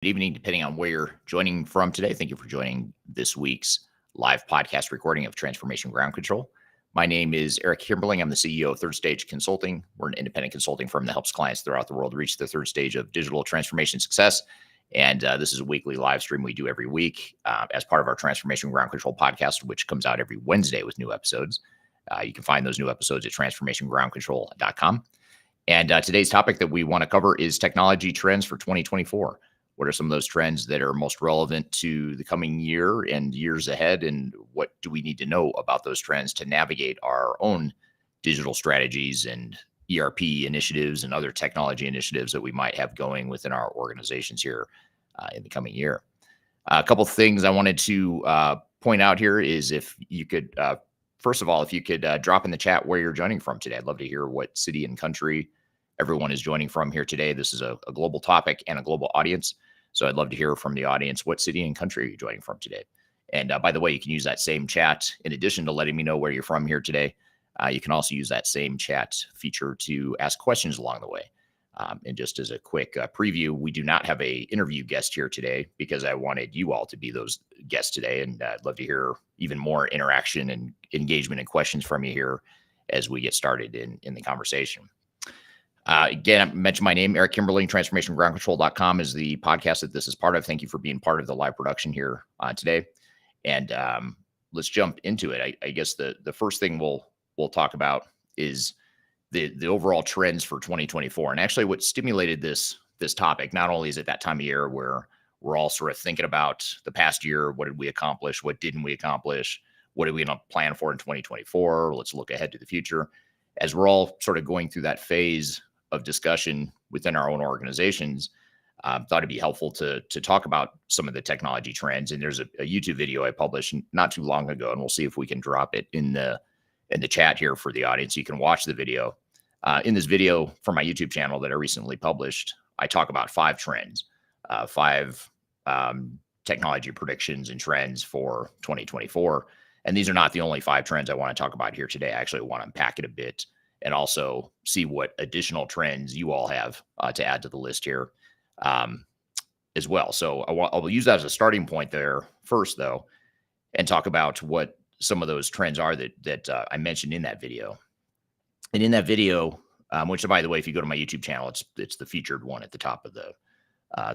Good evening, depending on where you're joining from today. Thank you for joining this week's live podcast recording of Transformation Ground Control. My name is Eric Kimberling. I'm the CEO of Third Stage Consulting. We're an independent consulting firm that helps clients throughout the world reach the third stage of digital transformation success. And this is a weekly live stream we do every week as part of our Transformation Ground Control podcast, which comes out every Wednesday with new episodes. You can find those new episodes at transformationgroundcontrol.com. And today's topic that we want to cover is technology trends for 2024. What are some of those trends that are most relevant to the coming year and years ahead? And what do we need to know about those trends to navigate our own digital strategies and ERP initiatives and other technology initiatives that we might have going within our organizations here in the coming year? A couple of things I wanted to point out here is if you could, first of all, if you could drop in the chat where you're joining from today. I'd love to hear what city and country everyone is joining from here today. This is a global topic and a global audience. So I'd love to hear from the audience, what city and country are you joining from today? And by the way, you can use that same chat in addition to letting me know where you're from here today. You can also use that same chat feature to ask questions along the way. And just as a quick preview, we do not have a interview guest here today because I wanted you all to be those guests today. And I'd love to hear even more interaction and engagement and questions from you here as we get started in the conversation. Again, I mentioned my name, Eric Kimberling. TransformationGroundControl.com is the podcast that this is part of. Thank you for being part of the live production here today. And let's jump into it. I guess the first thing we'll talk about is the overall trends for 2024. And actually, what stimulated this topic, not only is it that time of year where we're all sort of thinking about the past year, what did we accomplish, what didn't we accomplish, what are we going to plan for in 2024? Let's look ahead to the future. As we're all sort of going through that phase of discussion within our own organizations, thought it'd be helpful to talk about some of the technology trends. And there's a YouTube video I published not too long ago, and we'll see if we can drop it in the chat here for the audience. You can watch the video. In this video from my YouTube channel that I recently published, I talk about 5 trends, 5 technology predictions and trends for 2024. And these are not the only 5 trends I want to talk about here today. I actually want to unpack it a bit and also see what additional trends you all have to add to the list here as well. So I'll use that as a starting point there first, though, and talk about what some of those trends are that I mentioned in that video. And in that video, which, by the way, if you go to my YouTube channel, it's the featured one at the top of the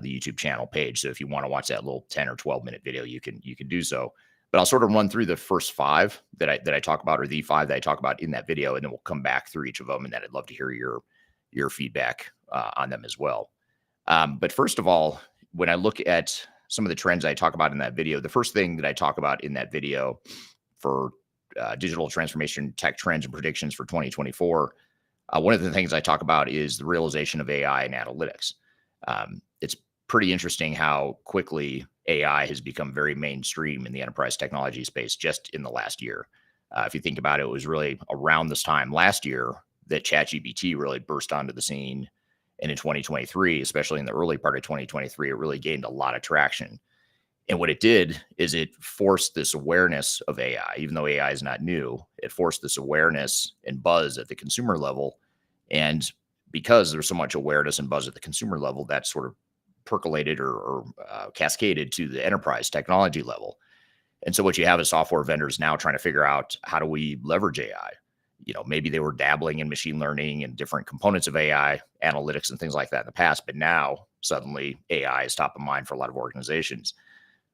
YouTube channel page. So if you want to watch that little 10 or 12-minute video, you can do so. But I'll sort of run through the first 5 that I talk about, or the 5 that I talk about in that video, and then we'll come back through each of them. And then I'd love to hear your feedback on them as well. But first of all, when I look at some of the trends I talk about in that video, the first thing that I talk about in that video for digital transformation tech trends and predictions for 2024, one of the things I talk about is the realization of AI and analytics. It's pretty interesting how quickly AI has become very mainstream in the enterprise technology space just in the last year. If you think about it, it was really around this time last year that ChatGPT really burst onto the scene. And in 2023, especially in the early part of 2023, it really gained a lot of traction. And what it did is it forced this awareness of AI. Even though AI is not new, it forced this awareness and buzz at the consumer level. And because there's so much awareness and buzz at the consumer level, that sort of percolated or cascaded to the enterprise technology level. And so what you have is software vendors now trying to figure out, how do we leverage AI? Maybe they were dabbling in machine learning and different components of AI, analytics and things like that in the past, but now suddenly AI is top of mind for a lot of organizations.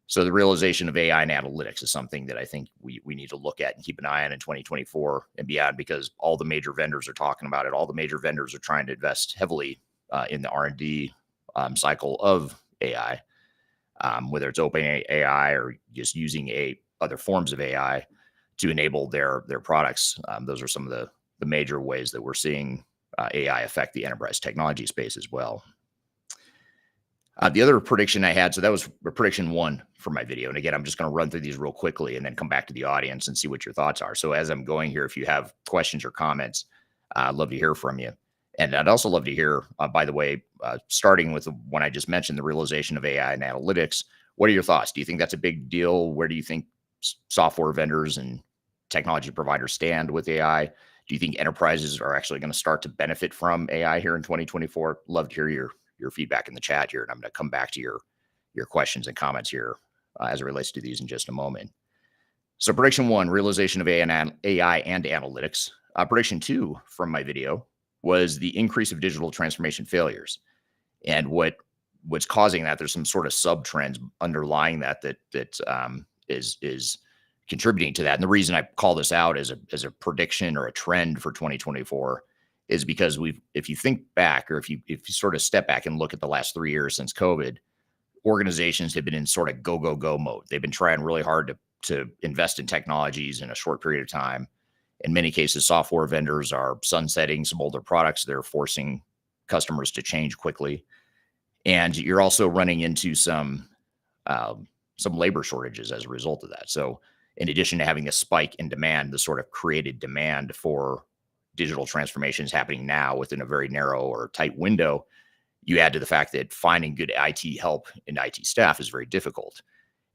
So the realization of AI and analytics is something that I think we need to look at and keep an eye on in 2024 and beyond, because all the major vendors are talking about it. All the major vendors are trying to invest heavily in the R&D cycle of AI, whether it's OpenAI or just using other forms of AI to enable their products. Those are some of the major ways that we're seeing AI affect the enterprise technology space as well. The other prediction I had, so that was prediction 1 for my video. And again, I'm just going to run through these real quickly and then come back to the audience and see what your thoughts are. So as I'm going here, if you have questions or comments, I'd love to hear from you. And I'd also love to hear, by the way, starting with the one I just mentioned, the realization of AI and analytics, what are your thoughts? Do you think that's a big deal? Where do you think software vendors and technology providers stand with AI? Do you think enterprises are actually going to start to benefit from AI here in 2024? Love to hear your feedback in the chat here, and I'm going to come back to your your questions and comments here as it relates to these in just a moment. So prediction one, realization of AI and analytics. Prediction two from my video was the increase of digital transformation failures. And what's causing that, there's some sort of sub trends underlying that is contributing to that. And the reason I call this out as a prediction or a trend for 2024 is because if you think back, or if you sort of step back and look at the last 3 years since COVID, organizations have been in sort of go mode. They've been trying really hard to invest in technologies in a short period of time. In many cases, software vendors are sunsetting some older products. They're forcing customers to change quickly. And you're also running into some labor shortages as a result of that. So in addition to having a spike in demand, the sort of created demand for digital transformations happening now within a very narrow or tight window, you add to the fact that finding good IT help and IT staff is very difficult.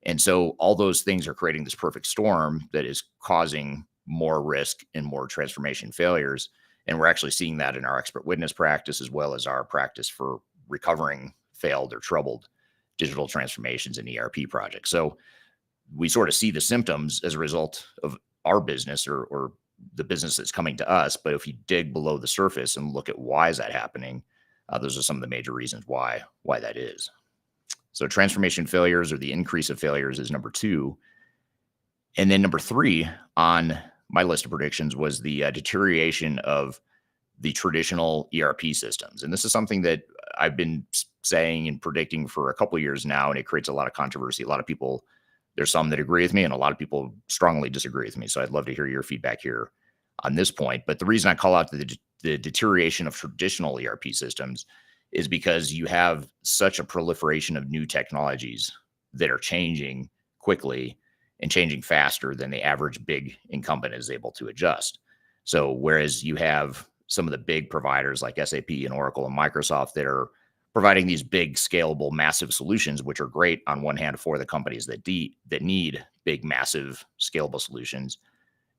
And so all those things are creating this perfect storm that is causing more risk and more transformation failures. And we're actually seeing that in our expert witness practice, as well as our practice for recovering failed or troubled digital transformations and ERP projects. So we sort of see the symptoms as a result of our business or the business that's coming to us. But if you dig below the surface and look at why is that happening, those are some of the major reasons why that is. So transformation failures, or the increase of failures, is number two. And then number three on my list of predictions was the deterioration of the traditional ERP systems. And this is something that I've been saying and predicting for a couple of years now, and it creates a lot of controversy. A lot of people, there's some that agree with me, and a lot of people strongly disagree with me. So I'd love to hear your feedback here on this point. But the reason I call out the deterioration of traditional ERP systems is because you have such a proliferation of new technologies that are changing quickly and changing faster than the average big incumbent is able to adjust. So whereas you have some of the big providers like SAP and Oracle and Microsoft that are providing these big, scalable, massive solutions, which are great on one hand for the companies that need big, massive, scalable solutions,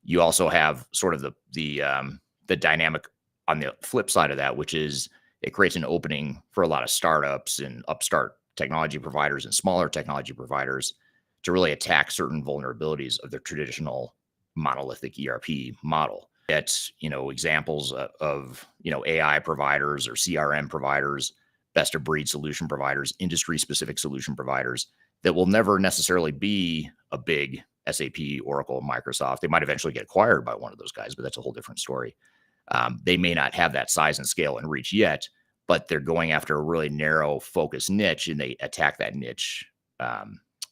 you also have sort of the dynamic on the flip side of that, which is it creates an opening for a lot of startups and upstart technology providers and smaller technology providers to really attack certain vulnerabilities of their traditional monolithic ERP model. That's, examples of AI providers or CRM providers, best of breed solution providers, industry specific solution providers that will never necessarily be a big SAP, Oracle, Microsoft. They might eventually get acquired by one of those guys, but that's a whole different story. They may not have that size and scale and reach yet, but they're going after a really narrow focused niche, and they attack that niche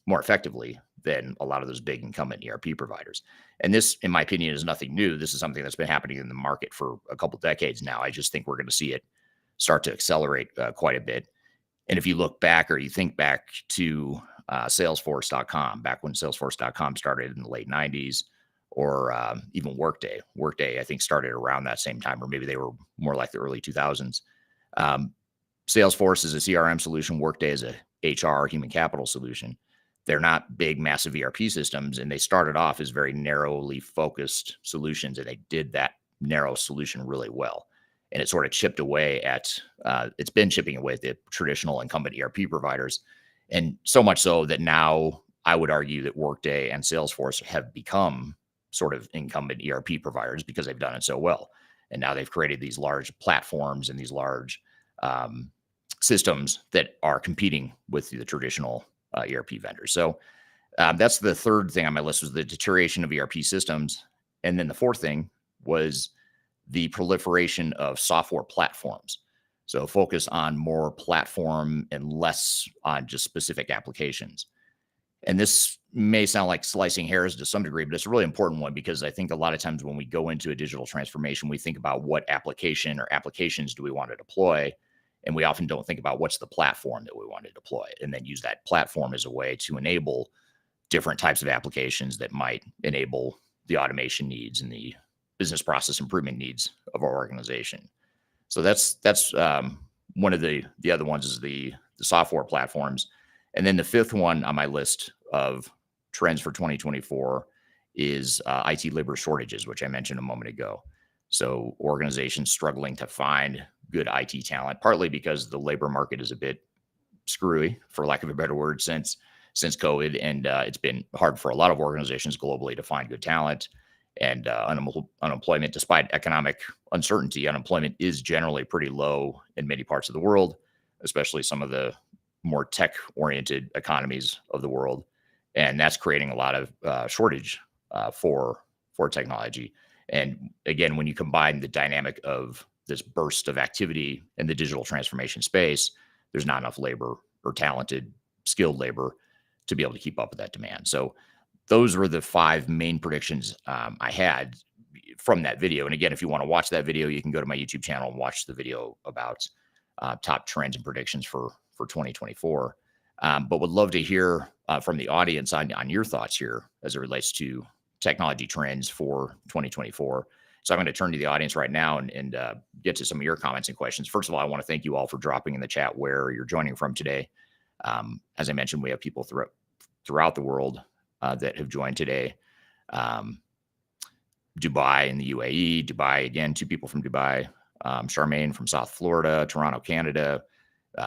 more effectively than a lot of those big incumbent ERP providers. And this, in my opinion, is nothing new. This is something that's been happening in the market for a couple decades now. I just think we're going to see it start to accelerate quite a bit. And if you look back, or you think back to Salesforce.com, back when Salesforce.com started in the late 90s, or even Workday. Workday, I think, started around that same time, or maybe they were more like the early 2000s. Salesforce is a CRM solution. Workday is a HR, human capital solution. They're not big, massive ERP systems, and they started off as very narrowly focused solutions, and they did that narrow solution really well. And it sort of chipped away at, it's been chipping away at the traditional incumbent ERP providers. And so much so that now I would argue that Workday and Salesforce have become sort of incumbent ERP providers because they've done it so well. And now they've created these large platforms and these large systems that are competing with the traditional ERP vendors. So that's the third thing on my list, was the deterioration of ERP systems. And then the fourth thing was the proliferation of software platforms. So focus on more platform and less on just specific applications. And this may sound like slicing hairs to some degree, but it's a really important one, because I think a lot of times when we go into a digital transformation, we think about what application or applications do we want to deploy. And we often don't think about what's the platform that we want to deploy, and then use that platform as a way to enable different types of applications that might enable the automation needs and the business process improvement needs of our organization. So that's one of the other ones is the software platforms. And then the fifth one on my list of trends for 2024 is IT labor shortages, which I mentioned a moment ago. So organizations struggling to find good IT talent, partly because the labor market is a bit screwy, for lack of a better word, since COVID, and it's been hard for a lot of organizations globally to find good talent. And unemployment, despite economic uncertainty, unemployment is generally pretty low in many parts of the world, especially some of the more tech-oriented economies of the world, and that's creating a lot of shortage for technology. And again, when you combine the dynamic of this burst of activity in the digital transformation space, there's not enough labor or talented, skilled labor to be able to keep up with that demand. So those were the 5 main predictions I had from that video. And again, if you want to watch that video, you can go to my YouTube channel and watch the video about top trends and predictions for 2024. But would love to hear from the audience on your thoughts here as it relates to technology trends for 2024. So I'm going to turn to the audience right now and get to some of your comments and questions. First of all, I want to thank you all for dropping in the chat where you're joining from today. As I mentioned, we have people throughout the world that have joined today. Dubai in the UAE, Dubai again, 2 people from Dubai, Charmaine from South Florida, Toronto, Canada,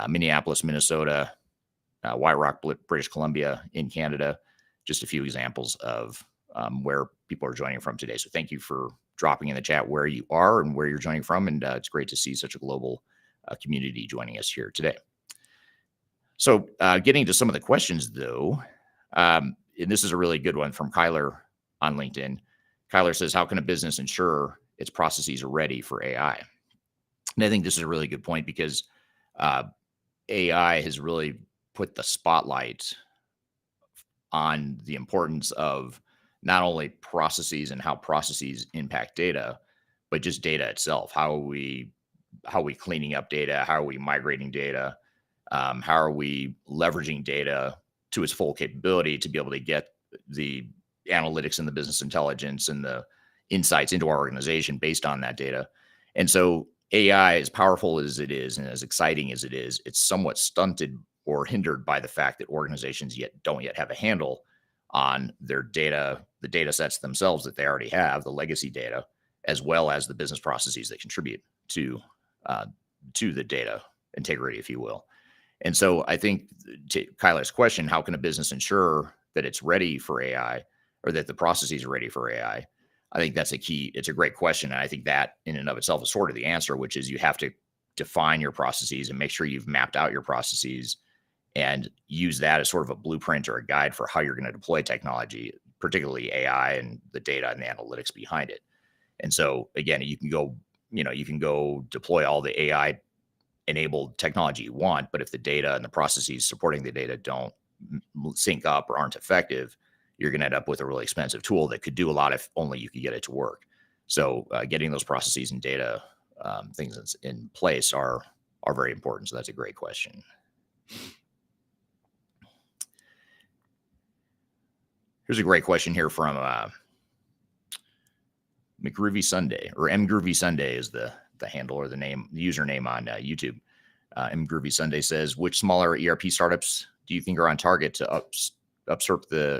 Minneapolis, Minnesota, White Rock, British Columbia in Canada. Just a few examples of where people are joining from today. So thank you for dropping in the chat where you are and where you're joining from. And it's great to see such a global community joining us here today. So getting to some of the questions though, and this is a really good one from Kyler on LinkedIn. Kyler says, how can a business ensure its processes are ready for AI? And I think this is a really good point because AI has really put the spotlight on the importance of not only processes and how processes impact data, but just data itself. How are we cleaning up data? How are we migrating data? How are we leveraging data to its full capability to be able to get the analytics and the business intelligence and the insights into our organization based on that data? And so AI, as powerful as it is and as exciting as it is, it's somewhat stunted or hindered by the fact that organizations don't yet have a handle on their data, the data sets themselves that they already have, the legacy data, as well as the business processes that contribute to the data integrity, if you will. And so I think to Kyler's question, how can a business ensure that it's ready for AI or that the processes are ready for AI? I think that's a key. It's a great question. And I think that in and of itself is sort of the answer, which is you have to define your processes and make sure you've mapped out your processes and use that as sort of a blueprint or a guide for how you're going to deploy technology, particularly AI and the data and the analytics behind it. And so again, you can go deploy all the AI enabled technology you want, but if the data and the processes supporting the data don't sync up or aren't effective, you're going to end up with a really expensive tool that could do a lot if only you could get it to work. So getting those processes and data things in place are very important. So that's a great question. Here's a great question here from McGroovy Sunday, or MGroovy Sunday is the handle or the username on YouTube. MGroovy Sunday says, which smaller ERP startups do you think are on target to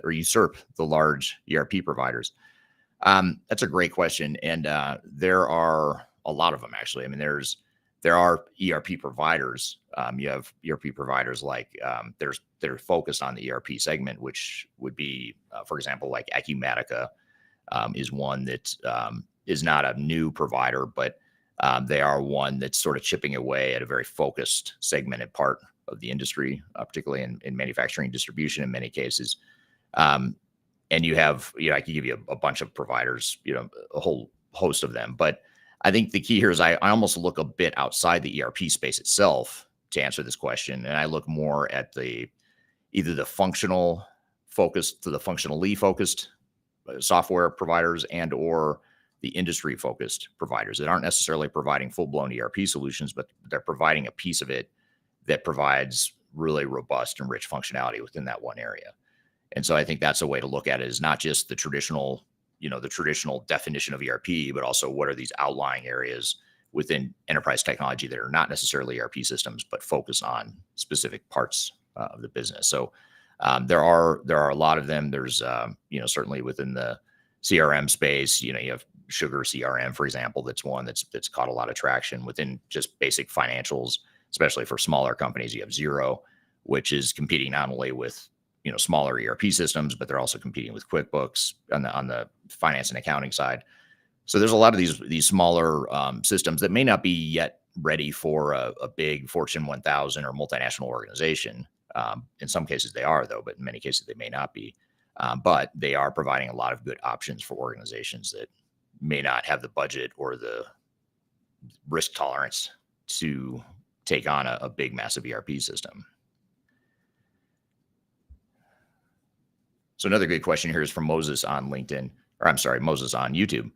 usurp the large ERP providers? That's a great question. And there are a lot of them, actually. I mean, there are ERP providers. You have ERP providers like they're focused on the ERP segment, which would be, for example, like Acumatica is one that is not a new provider, but they are one that's sort of chipping away at a very focused segmented part of the industry, particularly in manufacturing and distribution in many cases. And you have, I can give you a bunch of providers, a whole host of them. But I think the key here is I almost look a bit outside the ERP space itself to answer this question. And I look more at either the functionally focused software providers and or the industry focused providers that aren't necessarily providing full-blown ERP solutions, but they're providing a piece of it that provides really robust and rich functionality within that one area. And so I think that's a way to look at it, is not just the traditional definition of ERP, but also what are these outlying areas within enterprise technology that are not necessarily ERP systems, but focus on specific parts of the business. So there are a lot of them. There's certainly within the CRM space, you have Sugar CRM, for example. That's one that's caught a lot of traction within just basic financials, especially for smaller companies. You have Xero, which is competing not only with smaller ERP systems, but they're also competing with QuickBooks on the finance and accounting side. So there's a lot of these smaller systems that may not be yet ready for a big Fortune 1000 or multinational organization. In some cases they are, though, but in many cases they may not be. But they are providing a lot of good options for organizations that may not have the budget or the risk tolerance to take on a big, massive ERP system. So another good question here is from Moses on LinkedIn, or I'm sorry, Moses on YouTube.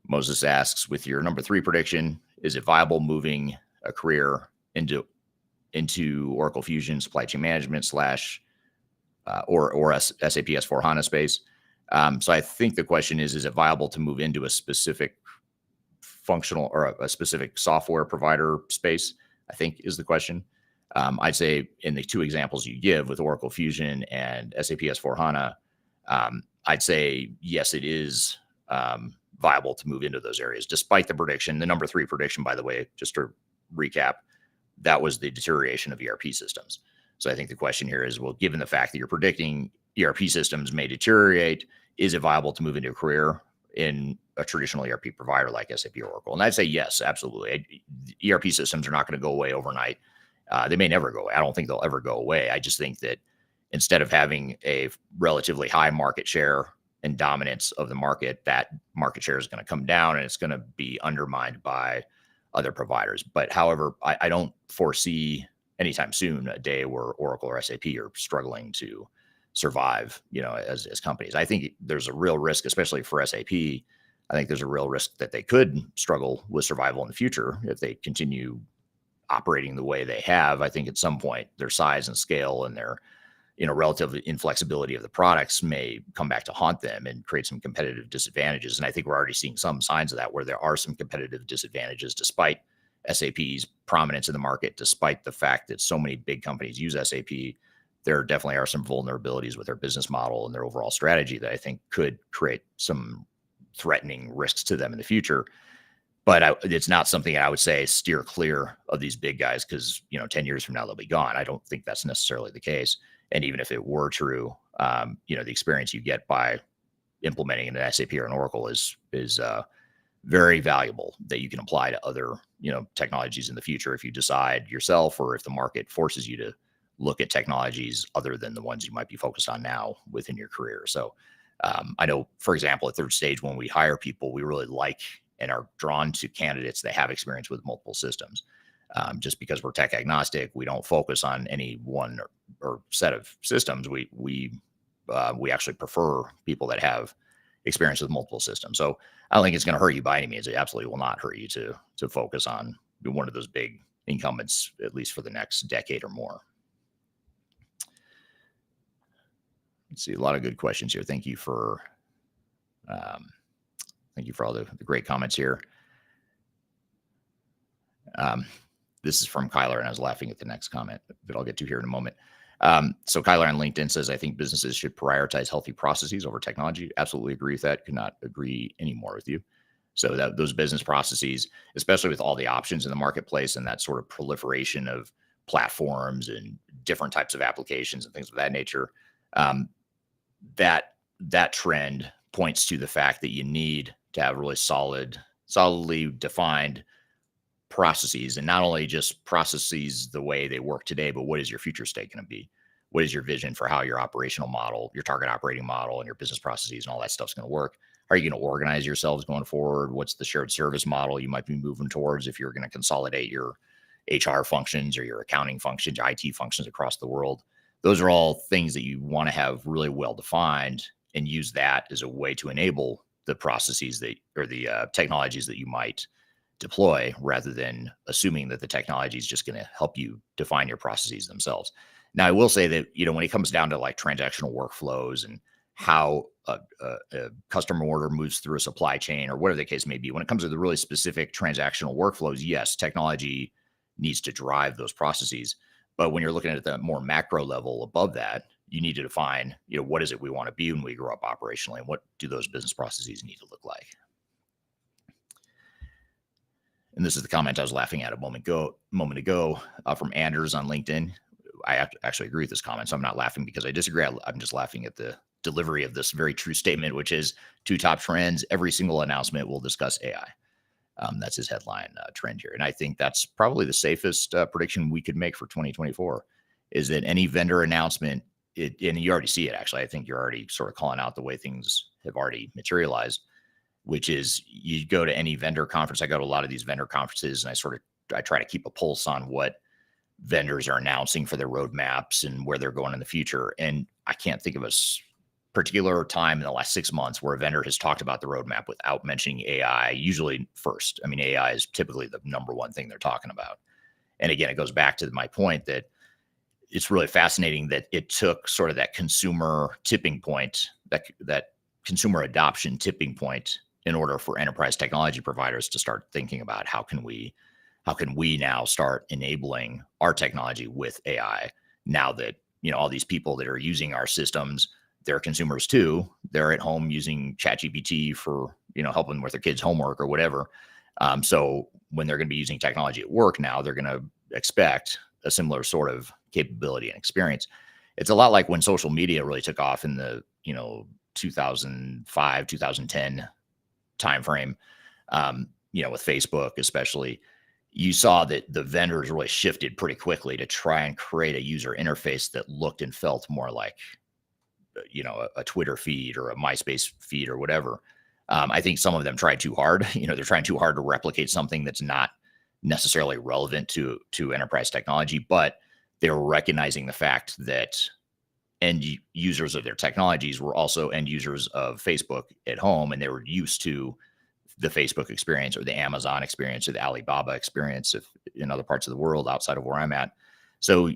Moses asks, with your number 3 prediction, is it viable moving a career into Oracle Fusion supply chain management slash or SAP S/4HANA space? So I think the question is it viable to move into a specific functional or a specific software provider space, I think is the question. I'd say in the 2 examples you give with Oracle Fusion and SAP S/4HANA, I'd say, yes, it is viable to move into those areas, despite the prediction. The number 3 prediction, by the way, just to recap, that was the deterioration of ERP systems. So I think the question here is, well, given the fact that you're predicting ERP systems may deteriorate, is it viable to move into a career in a traditional ERP provider like SAP or Oracle? And I'd say yes, absolutely. ERP systems are not going to go away overnight. They may never go away. I don't think they'll ever go away. I just think that instead of having a relatively high market share and dominance of the market, that market share is going to come down and it's going to be undermined by other providers. But however, I don't foresee anytime soon a day where Oracle or SAP are struggling to survive, as companies. I think there's a real risk, especially for SAP. I think there's a real risk that they could struggle with survival in the future if they continue operating the way they have. I think at some point their size and scale and their relative inflexibility of the products may come back to haunt them and create some competitive disadvantages. And I think we're already seeing some signs of that, where there are some competitive disadvantages despite SAP's prominence in the market, despite the fact that so many big companies use SAP. There definitely are some vulnerabilities with their business model and their overall strategy that I think could create some threatening risks to them in the future. But it's not something I would say steer clear of these big guys because, 10 years from now, they'll be gone. I don't think that's necessarily the case. And even if it were true, the experience you get by implementing an SAP or an Oracle is very valuable that you can apply to other, technologies in the future if you decide yourself or if the market forces you to look at technologies other than the ones you might be focused on now within your career. So I know, for example, at Third Stage, when we hire people, we really like and are drawn to candidates that have experience with multiple systems. Just because we're tech agnostic, we don't focus on any one or set of systems. We actually prefer people that have experience with multiple systems. So I don't think it's going to hurt you by any means. It absolutely will not hurt you to focus on one of those big incumbents, at least for the next decade or more. Let's see, a lot of good questions here. Thank you for all the great comments here. This is from Kyler, and I was laughing at the next comment that I'll get to here in a moment. So Kyler on LinkedIn says, I think businesses should prioritize healthy processes over technology. Absolutely agree with that. Could not agree any more with you. So that those business processes, especially with all the options in the marketplace and that sort of proliferation of platforms and different types of applications and things of that nature, that trend points to the fact that you need to have really solidly defined processes, and not only just processes the way they work today, but what is your future state going to be? What is your vision for how your operational model, your target operating model, and your business processes and all that stuff's going to work? How are you going to organize yourselves going forward? What's the shared service model you might be moving towards if you're going to consolidate your HR functions or your accounting functions, your IT functions across the world? Those are all things that you want to have really well defined and use that as a way to enable the processes or the technologies that you might deploy, rather than assuming that the technology is just going to help you define your processes themselves. Now, I will say that, when it comes down to like transactional workflows and how a customer order moves through a supply chain or whatever the case may be, when it comes to the really specific transactional workflows, yes, technology needs to drive those processes. But when you're looking at the more macro level above that, you need to define, what is it we want to be when we grow up operationally, and what do those business processes need to look like? And this is the comment I was laughing at a moment ago from Anders on LinkedIn. actually agree with this comment. So I'm not laughing because I disagree. I'm just laughing at the delivery of this very true statement, which is two top trends. Every single announcement will discuss AI. That's his headline trend here. And I think that's probably the safest prediction we could make for 2024 is that any vendor announcement, and you already see it, actually. I think you're already sort of calling out the way things have already materialized, which is you go to any vendor conference. I go to a lot of these vendor conferences and I try to keep a pulse on what vendors are announcing for their roadmaps and where they're going in the future. And I can't think of a particular time in the last 6 months where a vendor has talked about the roadmap without mentioning AI, usually first. I mean, AI is typically the number one thing they're talking about. And again, it goes back to my point that it's really fascinating that it took sort of that consumer tipping point, that consumer adoption tipping point in order for enterprise technology providers to start thinking about how can we now start enabling our technology with AI now that, all these people that are using our systems, they're consumers too. They're at home using ChatGPT for, helping with their kids' homework or whatever. So when they're going to be using technology at work now, they're going to expect a similar sort of capability and experience. It's a lot like when social media really took off in the, 2005, 2010 timeframe, with Facebook especially. You saw that the vendors really shifted pretty quickly to try and create a user interface that looked and felt more like, a Twitter feed or a MySpace feed or whatever. I think some of them tried too hard. They're trying too hard to replicate something that's not necessarily relevant to enterprise technology, but they were recognizing the fact that end users of their technologies were also end users of Facebook at home, and they were used to the Facebook experience or the Amazon experience or the Alibaba experience if in other parts of the world outside of where I'm at. So,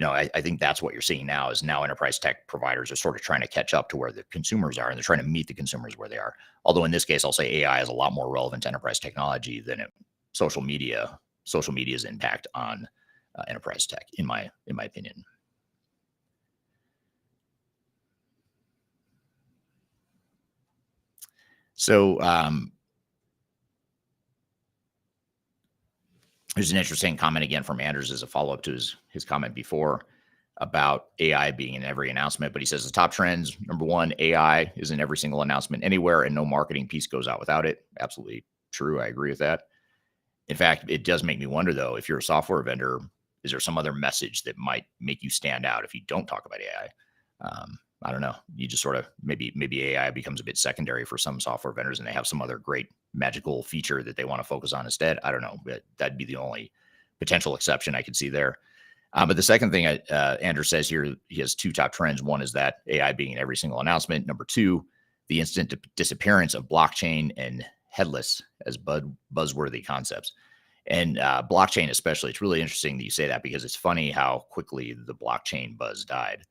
I think that's what you're seeing now is now enterprise tech providers are sort of trying to catch up to where the consumers are, and they're trying to meet the consumers where they are. Although in this case, I'll say AI is a lot more relevant to enterprise technology than social media's impact on enterprise tech, in my opinion. So there's an interesting comment again from Anders as a follow-up to his comment before about AI being in every announcement. But he says the top trends, number one, AI is in every single announcement anywhere, and no marketing piece goes out without it. Absolutely true. I agree with that. In fact, it does make me wonder, though, if you're a software vendor, is there some other message that might make you stand out if you don't talk about AI? I don't know. You just sort of maybe AI becomes a bit secondary for some software vendors and they have some other great magical feature that they want to focus on instead. I don't know, but that'd be the only potential exception I could see there. But the second thing Andrew says here, he has two top trends. One is that AI being in every single announcement. Number two, the instant disappearance of blockchain and headless as buzzworthy concepts. And blockchain especially, it's really interesting that you say that because it's funny how quickly the blockchain buzz died.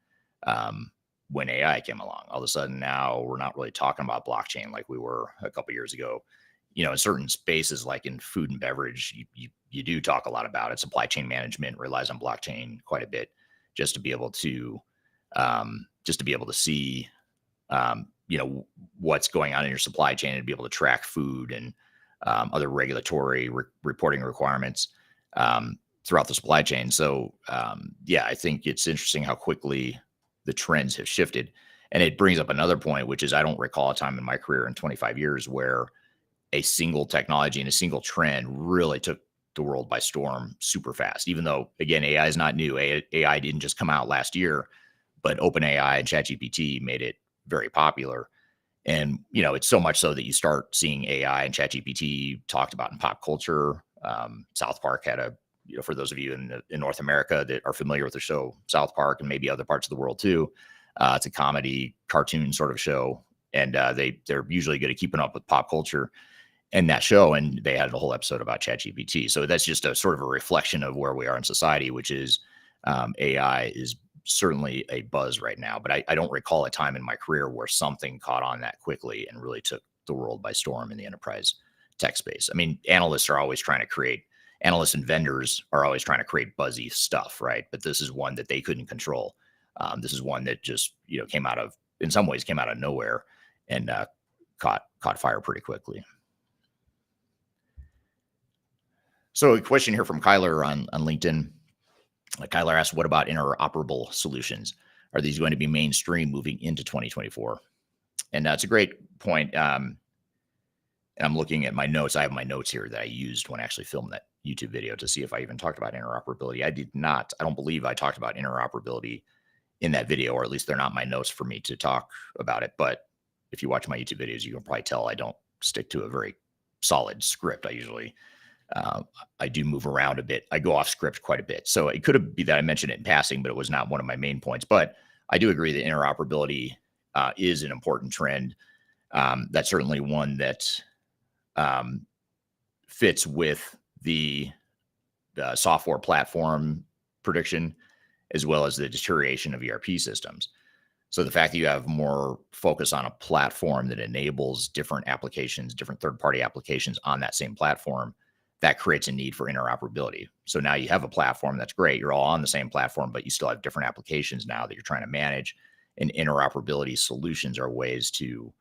When AI came along, all of a sudden now we're not really talking about blockchain like we were a couple years ago. In certain spaces like in food and beverage, you do talk a lot about it. Supply chain management relies on blockchain quite a bit just to be able to see what's going on in your supply chain and be able to track food and other regulatory reporting requirements throughout the supply chain. So I think it's interesting how quickly the trends have shifted. And it brings up another point, which is I don't recall a time in my career in 25 years where a single technology and a single trend really took the world by storm super fast. Even though, again, AI is not new. AI didn't just come out last year, but OpenAI and ChatGPT made it very popular. And, it's so much so that you start seeing AI and ChatGPT talked about in pop culture. South Park had for those of you in North America that are familiar with the show South Park and maybe other parts of the world too, it's a comedy cartoon sort of show. And they're usually good at keeping up with pop culture and that show. And they had a whole episode about ChatGPT. So that's just a sort of a reflection of where we are in society, which is AI is certainly a buzz right now. But I don't recall a time in my career where something caught on that quickly and really took the world by storm in the enterprise tech space. I mean, analysts and vendors are always trying to create buzzy stuff, right? But this is one that they couldn't control. This is one that just, in some ways came out of nowhere and caught fire pretty quickly. So a question here from Kyler on LinkedIn. Kyler asked, what about interoperable solutions? Are these going to be mainstream moving into 2024? And that's a great point. And I'm looking at my notes. I have my notes here that I used when I actually filmed that YouTube video to see if I even talked about interoperability. I did not. I don't believe I talked about interoperability in that video, or at least they're not my notes for me to talk about it. But if you watch my YouTube videos, you can probably tell I don't stick to a very solid script. I do move around a bit. I go off script quite a bit. So it could be that I mentioned it in passing, but it was not one of my main points. But I do agree that interoperability is an important trend. That's certainly one that fits with the software platform prediction, as well as the deterioration of ERP systems. So the fact that you have more focus on a platform that enables different applications, different third-party applications on that same platform, that creates a need for interoperability. So now you have a platform that's great. You're all on the same platform, but you still have different applications now that you're trying to manage. And interoperability solutions are ways to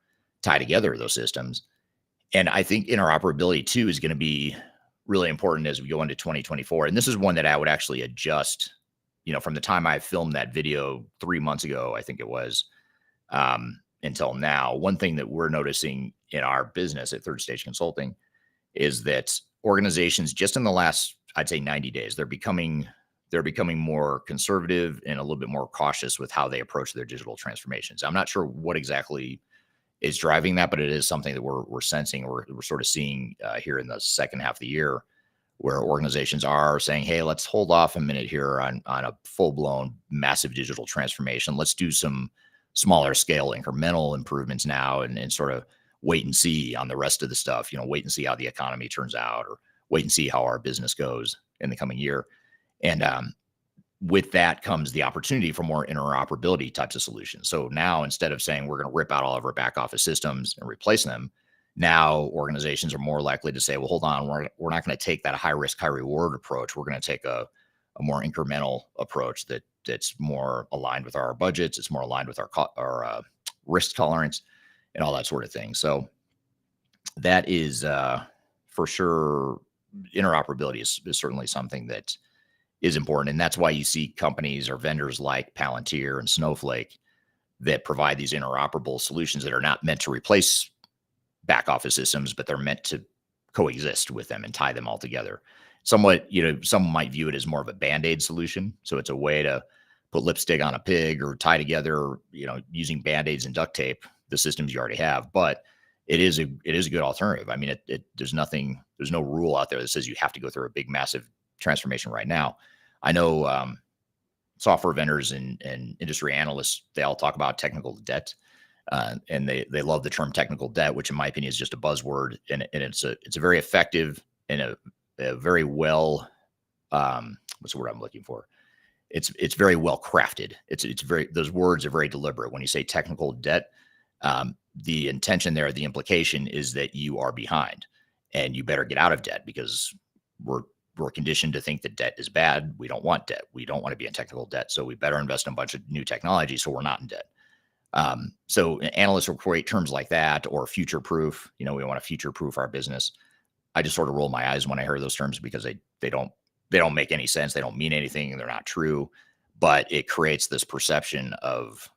tie together those systems. And I think interoperability too is going to be really important as we go into 2024. And this is one that I would actually adjust, from the time I filmed that video 3 months ago, I think it was, until now. One thing that we're noticing in our business at Third Stage Consulting is that organizations, just in the last, I'd say 90 days, they're becoming more conservative and a little bit more cautious with how they approach their digital transformations. I'm not sure what exactly is driving that, but it is something that we're sensing, we're sort of seeing here in the second half of the year, where organizations are saying, hey, let's hold off a minute here on a full-blown massive digital transformation. Let's do some smaller scale incremental improvements now and sort of wait and see on the rest of the stuff, wait and see how the economy turns out, or wait and see how our business goes in the coming year. And with that comes the opportunity for more interoperability types of solutions. So now, instead of saying we're going to rip out all of our back office systems and replace them, now organizations are more likely to say, well, hold on, we're not going to take that high risk, high reward approach. We're going to take a more incremental approach that's more aligned with our budgets. It's more aligned with our risk tolerance and all that sort of thing. So that is for sure, interoperability is certainly something that is important. And that's why you see companies or vendors like Palantir and Snowflake that provide these interoperable solutions that are not meant to replace back office systems, but they're meant to coexist with them and tie them all together. Somewhat, some might view it as more of a Band-Aid solution. So it's a way to put lipstick on a pig or tie together, using Band-Aids and duct tape, the systems you already have. But it is a good alternative. I mean, there's no rule out there that says you have to go through a big, massive transformation right now. I know software vendors and industry analysts, they all talk about technical debt, and they love the term technical debt, which in my opinion is just a buzzword, and it's a very effective and a very well, what's the word I'm looking for? It's very well crafted. Those words are very deliberate. When you say technical debt, the intention there, the implication is that you are behind and you better get out of debt, because we're conditioned to think that debt is bad. We don't want debt. We don't want to be in technical debt. So we better invest in a bunch of new technology so we're not in debt. So analysts will create terms like that, or future proof. We want to future proof our business. I just sort of roll my eyes when I hear those terms, because they don't make any sense. They don't mean anything. They're not true, but it creates this perception of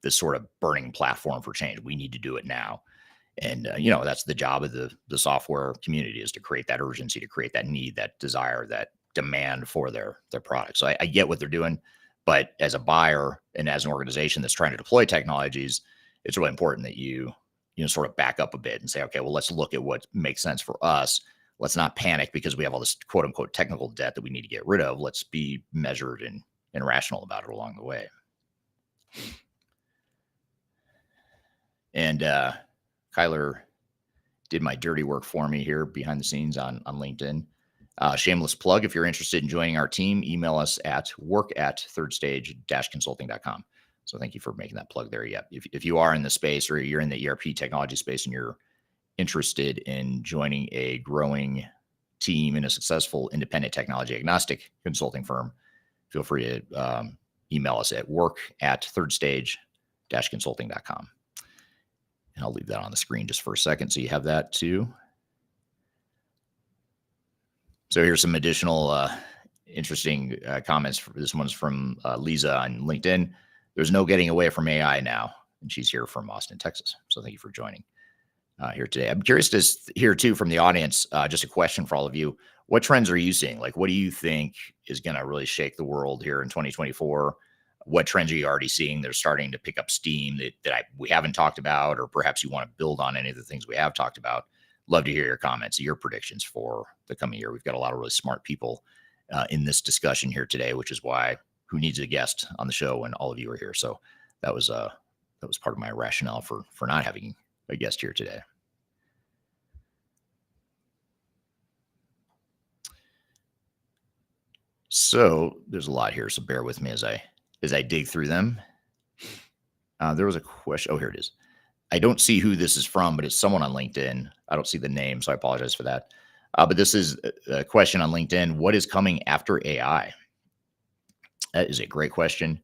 this sort of burning platform for change. We need to do it now. And, that's the job of the software community, is to create that urgency, to create that need, that desire, that demand for their product. So I get what they're doing, but as a buyer and as an organization that's trying to deploy technologies, it's really important that you sort of back up a bit and say, okay, well, let's look at what makes sense for us. Let's not panic because we have all this quote unquote technical debt that we need to get rid of. Let's be measured and rational about it along the way. And, Kyler did my dirty work for me here behind the scenes on LinkedIn. Shameless plug. If you're interested in joining our team, email us at work@thirdstage-consulting.com. So thank you for making that plug there. Yeah. If you are in the space, or you're in the ERP technology space, and you're interested in joining a growing team in a successful independent technology agnostic consulting firm, feel free to email us at work@thirdstage-consulting.com. And I'll leave that on the screen just for a second so you have that too. So here's some additional interesting comments. This one's from Lisa on LinkedIn. There's no getting away from AI now, and she's here from Austin, Texas. So thank you for joining here today. I'm curious to hear too from the audience. Just a question for all of you: what trends are you seeing? Like, what do you think is going to really shake the world here in 2024? What trends are you already seeing that are starting to pick up steam that we haven't talked about, or perhaps you want to build on any of the things we have talked about? Love to hear your comments, your predictions for the coming year. We've got a lot of really smart people in this discussion here today, which is why who needs a guest on the show when all of you are here. So that was part of my rationale for not having a guest here today. So there's a lot here, so bear with me as I dig through them. There was a question. Oh, here it is. I don't see who this is from, but it's someone on LinkedIn. I don't see the name, so I apologize for that. But this is a question on LinkedIn. What is coming after AI? That is a great question,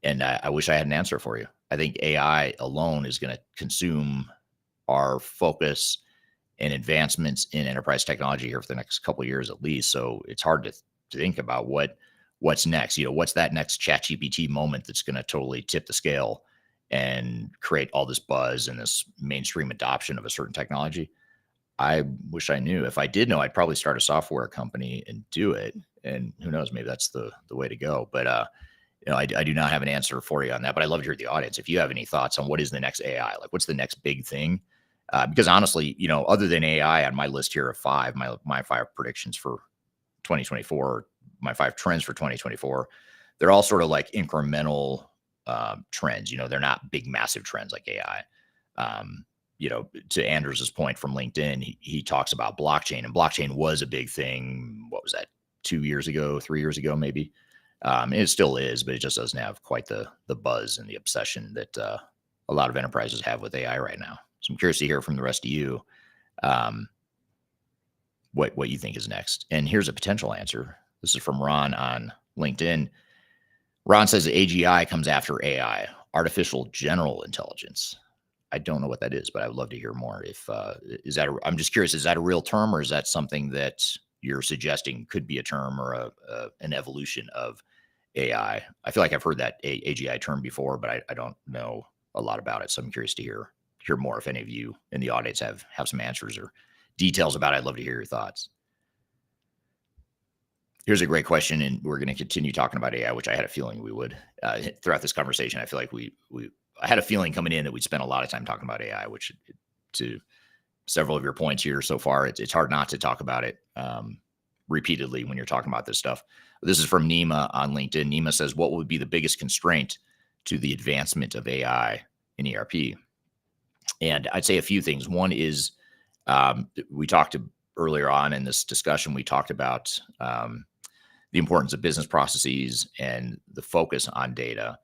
and I wish I had an answer for you. I think AI alone is going to consume our focus and advancements in enterprise technology here for the next couple of years at least. So it's hard to think about what's next. What's that next ChatGPT moment that's going to totally tip the scale and create all this buzz and this mainstream adoption of a certain technology. I wish I knew. If I did know, I'd probably start a software company and do it. And who knows, maybe that's the way to go. But I do not have an answer for you on that. But I'd love to hear the audience if you have any thoughts on what is the next AI, like what's the next big thing. Because honestly, other than AI on my list here of five, my five predictions for 2024, my five trends for 2024, they're all sort of like incremental trends. They're not big, massive trends like AI. To Andrews's point from LinkedIn, he talks about blockchain, and blockchain was a big thing. What was that? 2 years ago, 3 years ago, maybe. And it still is, but it just doesn't have quite the buzz and the obsession that a lot of enterprises have with AI right now. So I'm curious to hear from the rest of you what you think is next. And here's a potential answer. This is from Ron on LinkedIn. Ron says AGI comes after AI, artificial general intelligence. I don't know what that is, but I would love to hear more. I'm just curious, is that a real term, or is that something that you're suggesting could be a term or an evolution of AI? I feel like I've heard that AGI term before, but I don't know a lot about it. So I'm curious to hear more if any of you in the audience have some answers or details about it. I'd love to hear your thoughts. Here's a great question, and we're going to continue talking about AI, which I had a feeling we would throughout this conversation. I feel like I had a feeling coming in that we'd spend a lot of time talking about AI, which, to several of your points here so far, it's hard not to talk about it repeatedly when you're talking about this stuff. This is from Nima on LinkedIn. Nima says, what would be the biggest constraint to the advancement of AI in ERP? And I'd say a few things. One is we talked earlier on in this discussion, we talked about the importance of business processes and the focus on data.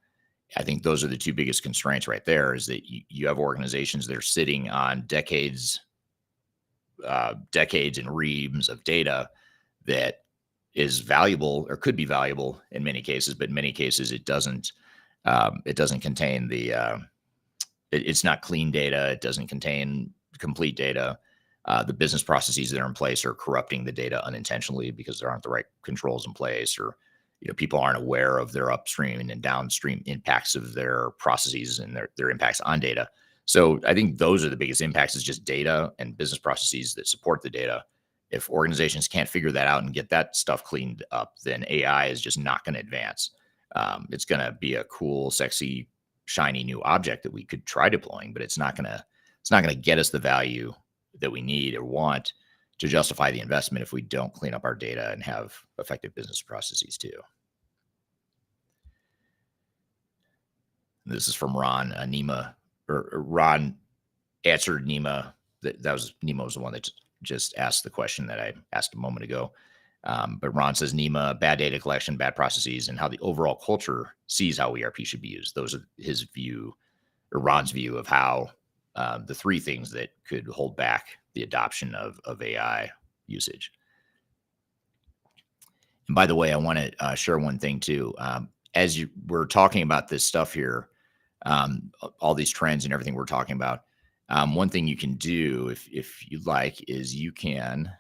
I think those are the two biggest constraints right there, is that you have organizations that are sitting on decades and reams of data that is valuable or could be valuable in many cases, but in many cases it doesn't contain it's not clean data. It doesn't contain complete data. The business processes that are in place are corrupting the data unintentionally because there aren't the right controls in place, or people aren't aware of their upstream and downstream impacts of their processes and their impacts on data. So I think those are the biggest impacts, is just data and business processes that support the data. If organizations can't figure that out and get that stuff cleaned up, then AI is just not going to advance. It's going to be a cool, sexy, shiny new object that we could try deploying, but it's not going to get us the value that we need or want to justify the investment if we don't clean up our data and have effective business processes too. This is from Ron. Ron answered Nima. Nima was the one that just asked the question that I asked a moment ago. But Ron says, Nima, bad data collection, bad processes, and how the overall culture sees how ERP should be used. Those are his view, or Ron's view, of how the three things that could hold back the adoption of AI usage. And by the way, I want to share one thing too. As we're talking about this stuff here, all these trends and everything we're talking about, one thing you can do if you'd like is you can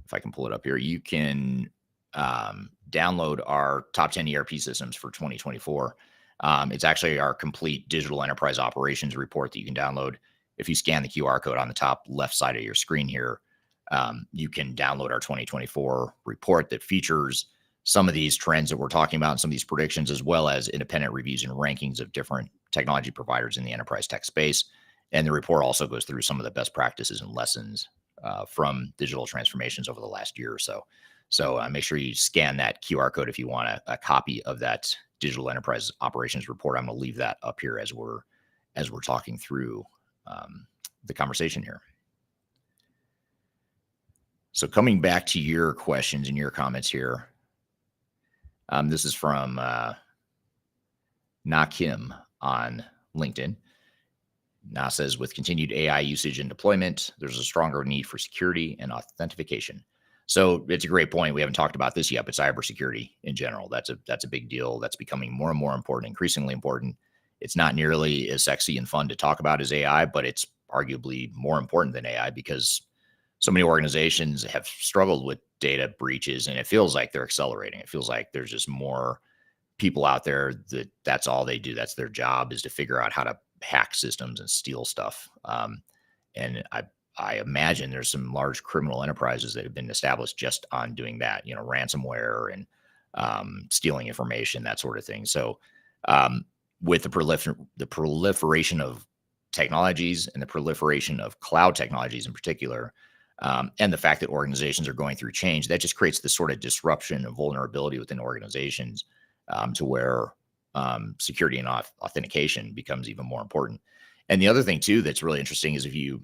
if I can pull it up here, you can download our top 10 ERP systems for 2024. It's actually our complete digital enterprise operations report that you can download. If you scan the QR code on the top left side of your screen here, you can download our 2024 report that features some of these trends that we're talking about and some of these predictions, as well as independent reviews and rankings of different technology providers in the enterprise tech space. And the report also goes through some of the best practices and lessons from digital transformations over the last year or so. So make sure you scan that QR code if you want a copy of that digital enterprise operations report. I'm going to leave that up here as we're talking through the conversation here. So coming back to your questions and your comments here, this is from Na Kim on LinkedIn. Na says, with continued AI usage and deployment, there's a stronger need for security and authentication. So it's a great point. We haven't talked about this yet, but cybersecurity in general, that's a big deal. That's becoming more and more important, increasingly important. It's not nearly as sexy and fun to talk about as AI, but it's arguably more important than AI because so many organizations have struggled with data breaches, and it feels like they're accelerating. It feels like there's just more people out there that's all they do. That's their job, is to figure out how to hack systems and steal stuff. And I imagine there's some large criminal enterprises that have been established just on doing that, ransomware and stealing information, that sort of thing. So with the proliferation of technologies and the proliferation of cloud technologies in particular, and the fact that organizations are going through change, that just creates this sort of disruption and vulnerability within organizations to where security and authentication becomes even more important. And the other thing too that's really interesting is if you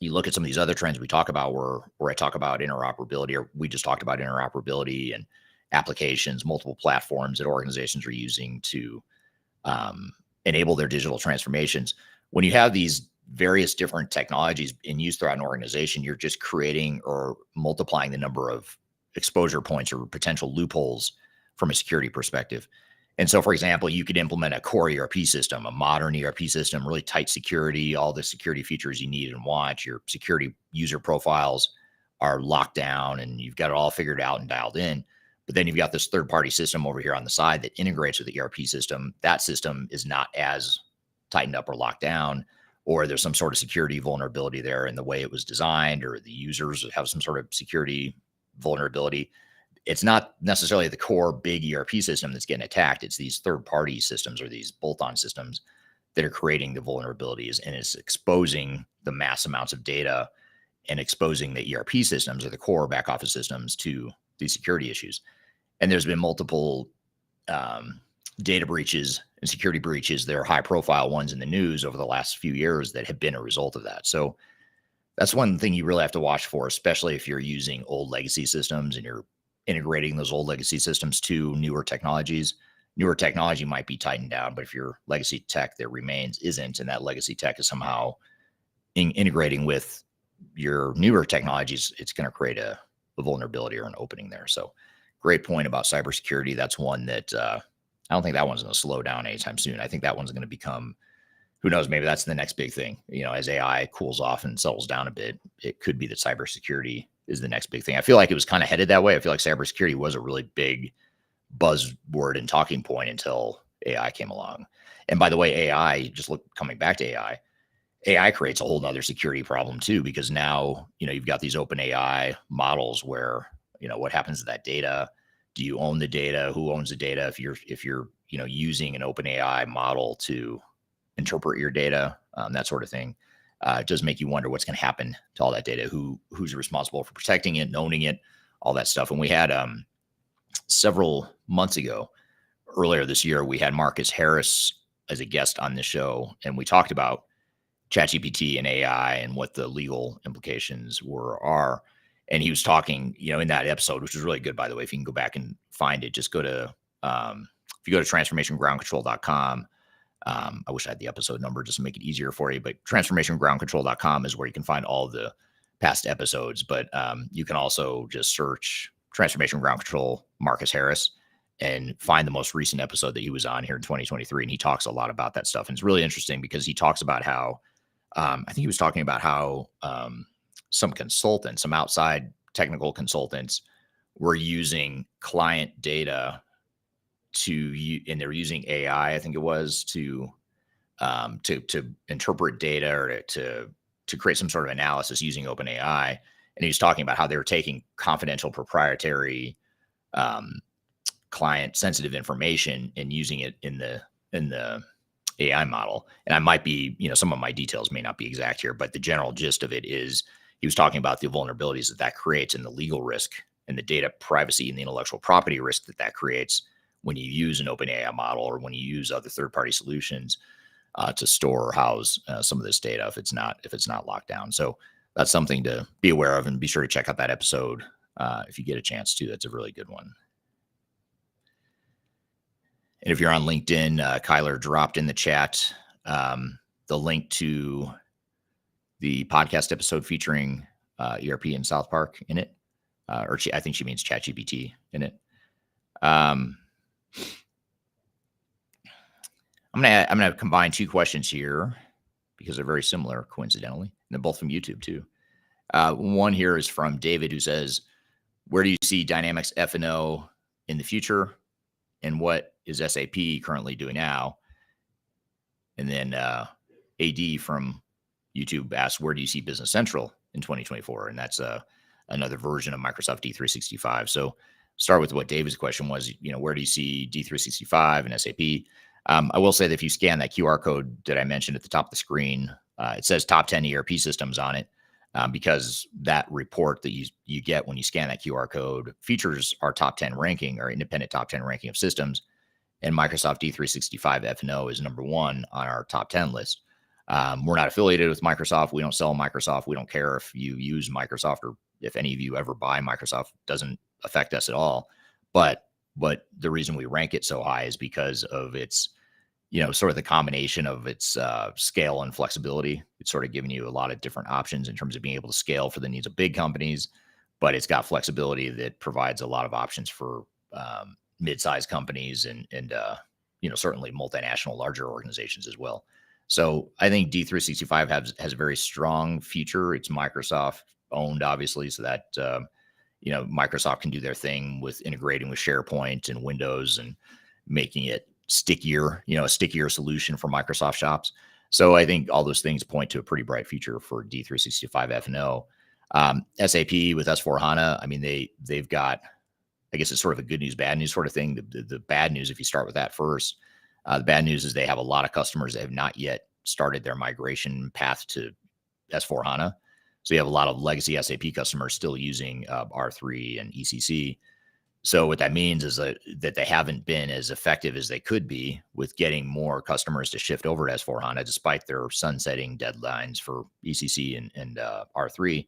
look at some of these other trends we talk about, where I talk about interoperability, or we just talked about interoperability and applications, multiple platforms that organizations are using to enable their digital transformations. When you have these various different technologies in use throughout an organization, you're just creating or multiplying the number of exposure points or potential loopholes from a security perspective. And so, for example, you could implement a core ERP system, a modern ERP system, really tight security, all the security features you need and want. Your security user profiles are locked down and you've got it all figured out and dialed in. But then you've got this third-party system over here on the side that integrates with the ERP system. That system is not as tightened up or locked down, or there's some sort of security vulnerability there in the way it was designed, or the users have some sort of security vulnerability. It's not necessarily the core big ERP system that's getting attacked. It's these third-party systems or these bolt-on systems that are creating the vulnerabilities, and it's exposing the mass amounts of data and exposing the ERP systems or the core back office systems to these security issues. And there's been multiple data breaches and security breaches. There are high-profile ones in the news over the last few years that have been a result of that. So that's one thing you really have to watch for, especially if you're using old legacy systems and you're integrating those old legacy systems to newer technologies. Newer technology might be tightened down, but if your legacy tech that remains isn't, and that legacy tech is somehow integrating with your newer technologies, it's going to create a vulnerability or an opening there. So great point about cybersecurity. That's one that I don't think that one's going to slow down anytime soon. I think that one's going to become, who knows, maybe that's the next big thing. As AI cools off and settles down a bit, it could be that cybersecurity is the next big thing. I feel like it was kind of headed that way. I feel like cybersecurity was a really big buzzword and talking point until AI came along. And by the way, AI, coming back to AI creates a whole nother security problem too, because now, you've got these open AI models where, what happens to that data? Do you own the data? Who owns the data? If you're using an open AI model to interpret your data, that sort of thing. It does make you wonder what's going to happen to all that data, who's responsible for protecting it and owning it, all that stuff. And we had several months ago, earlier this year, we had Marcus Harris as a guest on the show, and we talked about ChatGPT and AI and what the legal implications are. And he was talking, in that episode, which was really good, by the way. If you can go back and find it, just go to if you go to transformationgroundcontrol.com. I wish I had the episode number just to make it easier for you, but transformationgroundcontrol.com is where you can find all the past episodes. But you can also just search Transformation Ground Control Marcus Harris and find the most recent episode that he was on here in 2023. And he talks a lot about that stuff. And it's really interesting because he talks about how, I think he was talking about how some consultants, some outside technical consultants were using client data and they're using AI, I think it was, to interpret data or to create some sort of analysis using OpenAI. And he was talking about how they were taking confidential, proprietary, client sensitive information and using it in the AI model. And I might be, some of my details may not be exact here, but the general gist of it is he was talking about the vulnerabilities that creates and the legal risk and the data privacy and the intellectual property risk that creates when you use an OpenAI model or when you use other third-party solutions to store or house some of this data if it's not locked down. So that's something to be aware of, and be sure to check out that episode if you get a chance to. That's a really good one. And if you're on LinkedIn, Kyler dropped in the chat the link to the podcast episode featuring ERP in South Park in it. I think she means ChatGPT in it. I'm gonna combine two questions here because they're very similar, coincidentally. And they're both from YouTube too. One here is from David, who says, "Where do you see Dynamics F&O in the future, and what is SAP currently doing now?" And then AD from YouTube asks, "Where do you see Business Central in 2024?" And that's another version of Microsoft D365. So start with what David's question was, where do you see D365 and SAP? I will say that if you scan that QR code that I mentioned at the top of the screen, it says top 10 ERP systems on it, because that report that you get when you scan that QR code features our top 10 ranking, our independent top 10 ranking of systems. And Microsoft D365 F&O is number one on our top 10 list. We're not affiliated with Microsoft. We don't sell Microsoft. We don't care if you use Microsoft or if any of you ever buy Microsoft. It doesn't affect us at all. But the reason we rank it so high is because of its, sort of the combination of its scale and flexibility. It's sort of giving you a lot of different options in terms of being able to scale for the needs of big companies, but it's got flexibility that provides a lot of options for mid-sized companies and certainly multinational, larger organizations as well. So I think D365 has a very strong future. It's Microsoft owned, obviously, so that Microsoft can do their thing with integrating with SharePoint and Windows and making it stickier, a stickier solution for Microsoft shops. So I think all those things point to a pretty bright future for D365 F&O. SAP with S4HANA, I mean, they've got, I guess it's sort of a good news, bad news sort of thing. The bad news, if you start with that first, the bad news is they have a lot of customers that have not yet started their migration path to S4HANA. So you have a lot of legacy SAP customers still using R3 and ECC. So what that means is that they haven't been as effective as they could be with getting more customers to shift over to S4HANA, despite their sunsetting deadlines for ECC and R3.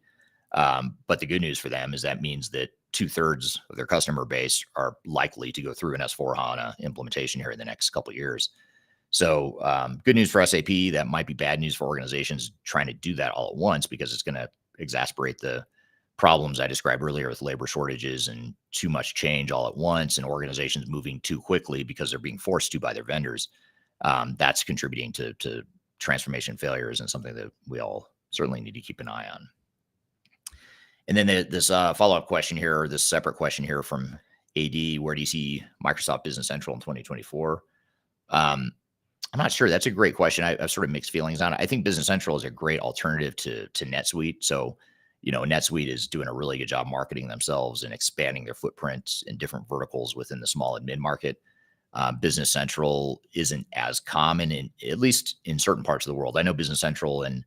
But the good news for them is that means that 2/3 of their customer base are likely to go through an S4HANA implementation here in the next couple of years. So good news for SAP. That might be bad news for organizations trying to do that all at once, because it's going to exacerbate the problems I described earlier with labor shortages and too much change all at once, and organizations moving too quickly because they're being forced to by their vendors. That's contributing to transformation failures, and something that we all certainly need to keep an eye on. And then this follow-up question here, or this separate question here from AD, where do you see Microsoft Business Central in 2024? I'm not sure. That's a great question. I have sort of mixed feelings on it. I think Business Central is a great alternative to NetSuite. So, NetSuite is doing a really good job marketing themselves and expanding their footprint in different verticals within the small and mid-market. Business Central isn't as common, at least in certain parts of the world. I know Business Central and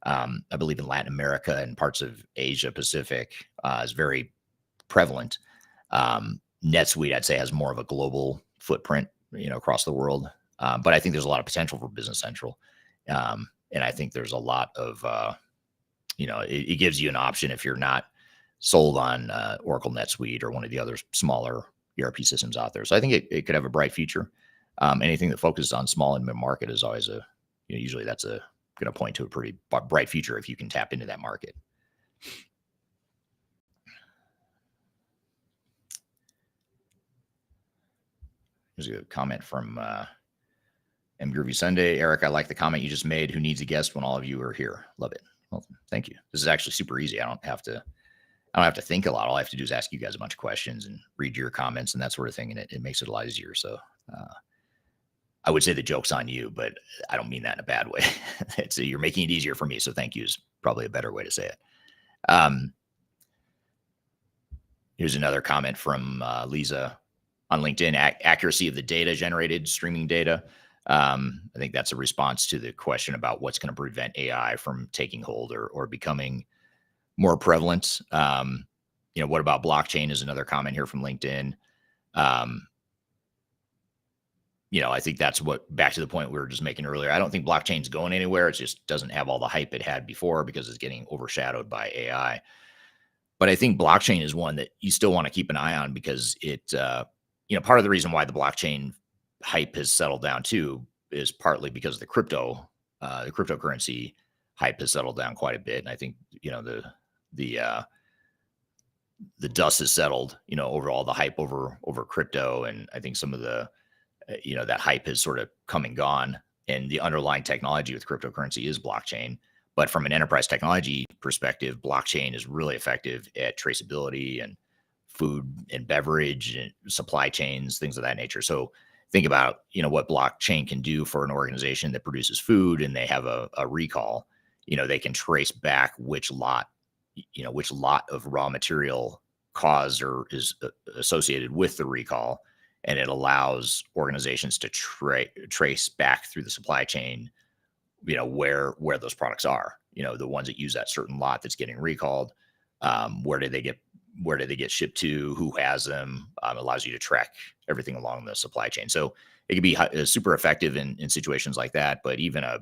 I believe in Latin America and parts of Asia Pacific is very prevalent. NetSuite, I'd say, has more of a global footprint, across the world. But I think there's a lot of potential for Business Central. And I think there's a lot of, it gives you an option if you're not sold on Oracle NetSuite or one of the other smaller ERP systems out there. So I think it could have a bright future. Anything that focuses on small and mid-market is always usually that's going to point to a pretty bright future if you can tap into that market. There's a comment from M. Groovy Sunday. Eric, I like the comment you just made. Who needs a guest when all of you are here? Love it. Well, thank you. This is actually super easy. I don't have to I don't have to think a lot. All I have to do is ask you guys a bunch of questions and read your comments and that sort of thing. And it makes it a lot easier. So uh, I would say the joke's on you, but I don't mean that in a bad way. You're making it easier for me. So thank you is probably a better way to say it. Um, Here's another comment from Lisa on LinkedIn. Accuracy of the data generated, streaming data. I think that's a response to the question about what's going to prevent AI from taking hold or becoming more prevalent. What about blockchain is another comment here from LinkedIn. I think that's back to the point we were just making earlier. I don't think blockchain's going anywhere. It just doesn't have all the hype it had before because it's getting overshadowed by AI. But I think blockchain is one that you still want to keep an eye on because part of the reason why the blockchain hype has settled down too is partly because the cryptocurrency hype has settled down quite a bit. And I think, the dust has settled, over all the hype over crypto. And I think some of the, that hype has sort of come and gone. And the underlying technology with cryptocurrency is blockchain. But from an enterprise technology perspective, blockchain is really effective at traceability and food and beverage and supply chains, things of that nature. So think about, what blockchain can do for an organization that produces food and they have a recall. They can trace back which lot of raw material caused or is associated with the recall. And it allows organizations to trace back through the supply chain, where those products are, the ones that use that certain lot that's getting recalled. Where did they get shipped to? Who has them? Allows you to track everything along the supply chain. So it can be super effective in situations like that. But even a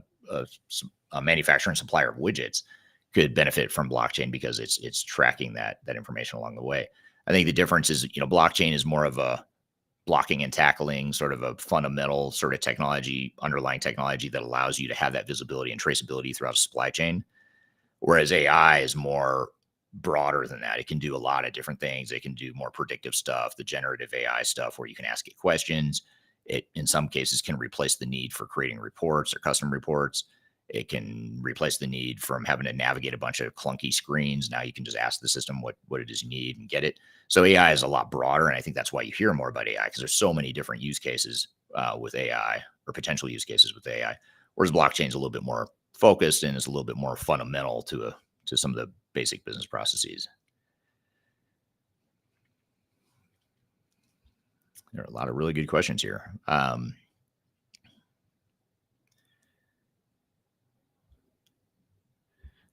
manufacturer and supplier of widgets could benefit from blockchain because it's tracking that information along the way. I think the difference is, blockchain is more of a blocking and tackling, sort of a fundamental sort of underlying technology that allows you to have that visibility and traceability throughout a supply chain. Whereas AI is more broader than that. It can do a lot of different things. It can do more predictive stuff, the generative AI stuff where you can ask it questions. It, in some cases, can replace the need for creating reports or custom reports. It can replace the need from having to navigate a bunch of clunky screens. Now you can just ask the system what it is you need and get it. So AI is a lot broader, and I think that's why you hear more about AI because there's so many different use cases with AI or potential use cases with AI. Whereas blockchain is a little bit more focused and is a little bit more fundamental to some of the basic business processes. There are a lot of really good questions here.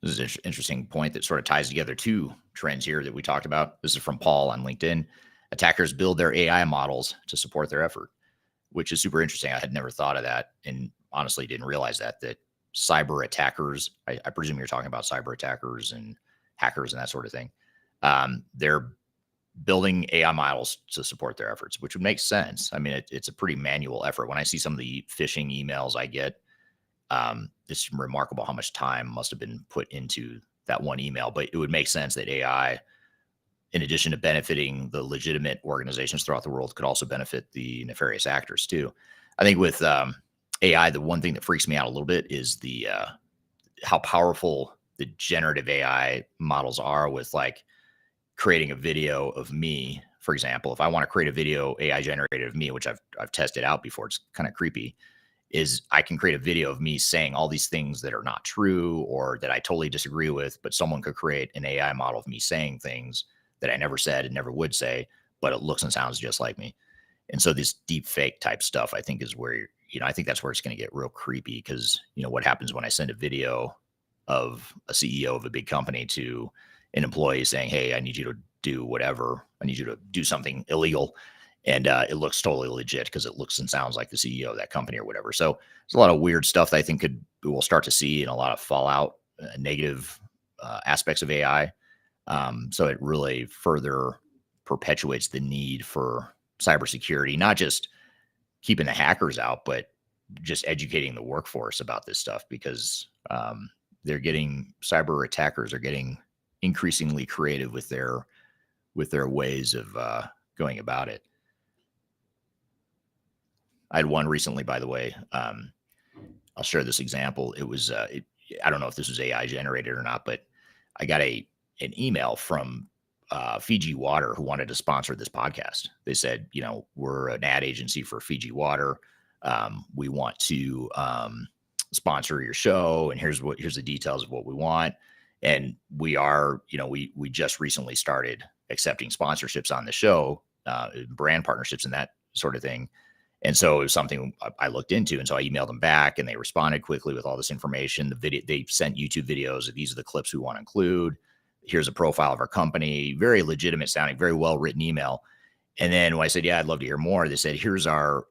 This is an interesting point that sort of ties together two trends here that we talked about. This is from Paul on LinkedIn. Attackers build their AI models to support their effort, which is super interesting. I had never thought of that and honestly didn't realize that cyber attackers, I presume you're talking about cyber attackers and hackers and that sort of thing. They're building AI models to support their efforts, which would make sense. I mean, it's a pretty manual effort. When I see some of the phishing emails I get, it's remarkable how much time must have been put into that one email. But it would make sense that AI, in addition to benefiting the legitimate organizations throughout the world, could also benefit the nefarious actors too. I think with AI, the one thing that freaks me out a little bit is the how powerful the generative AI models are with like creating a video of me. For example, if I want to create a video AI generated of me, which I've tested out before, it's kind of creepy, is I can create a video of me saying all these things that are not true or that I totally disagree with, but someone could create an AI model of me saying things that I never said and never would say, but it looks and sounds just like me. And so this deep fake type stuff, I think is where, I think that's where it's going to get real creepy because, what happens when I send a video of a CEO of a big company to an employee saying, hey, I need you to do whatever. I need you to do something illegal. And it looks totally legit because it looks and sounds like the CEO of that company or whatever. So there's a lot of weird stuff that I think we'll start to see and a lot of fallout, negative aspects of AI. So it really further perpetuates the need for cybersecurity, not just keeping the hackers out, but just educating the workforce about this stuff because cyber attackers are getting increasingly creative with their ways of going about it. I had one recently, by the way. I'll share this example. It was, I don't know if this was AI generated or not, but I got an email from Fiji Water, who wanted to sponsor this podcast. They said, we're an ad agency for Fiji Water. We want to sponsor your show, and here's the details of what we want. And we are, we just recently started accepting sponsorships on the show, brand partnerships and that sort of thing. And so it was something I looked into. And so I emailed them back and they responded quickly with all this information. The video, they sent YouTube videos. These are the clips we want to include. Here's a profile of our company, very legitimate sounding, very well-written email. And then when I said, yeah, I'd love to hear more, they said, here's our,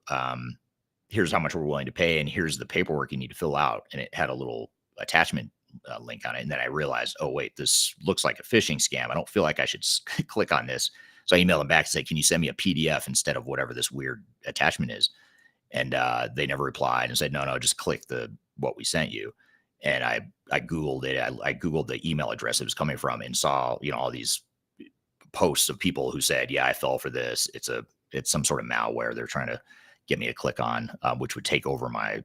here's how much we're willing to pay. And here's the paperwork you need to fill out. And it had a little attachment link on it. And then I realized, oh, wait, this looks like a phishing scam. I don't feel like I should click on this. So I emailed them back and said, can you send me a PDF instead of whatever this weird attachment is? And they never replied and said, no, just click what we sent you. And I Googled it. I Googled the email address it was coming from and saw, all these posts of people who said, yeah, I fell for this. It's some sort of malware they're trying to get me to click on, which would take over I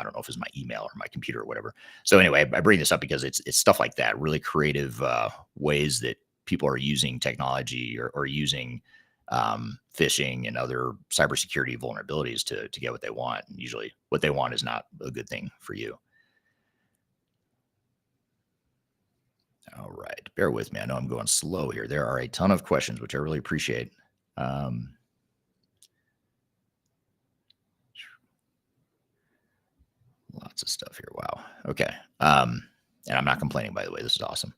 don't know if it's my email or my computer or whatever. So anyway, I bring this up because it's stuff like that, really creative ways that people are using technology or using phishing and other cybersecurity vulnerabilities to get what they want. And usually what they want is not a good thing for you. All right. Bear with me. I know I'm going slow here. There are a ton of questions, which I really appreciate. Lots of stuff here. Wow. Okay. And I'm not complaining, by the way. This is awesome.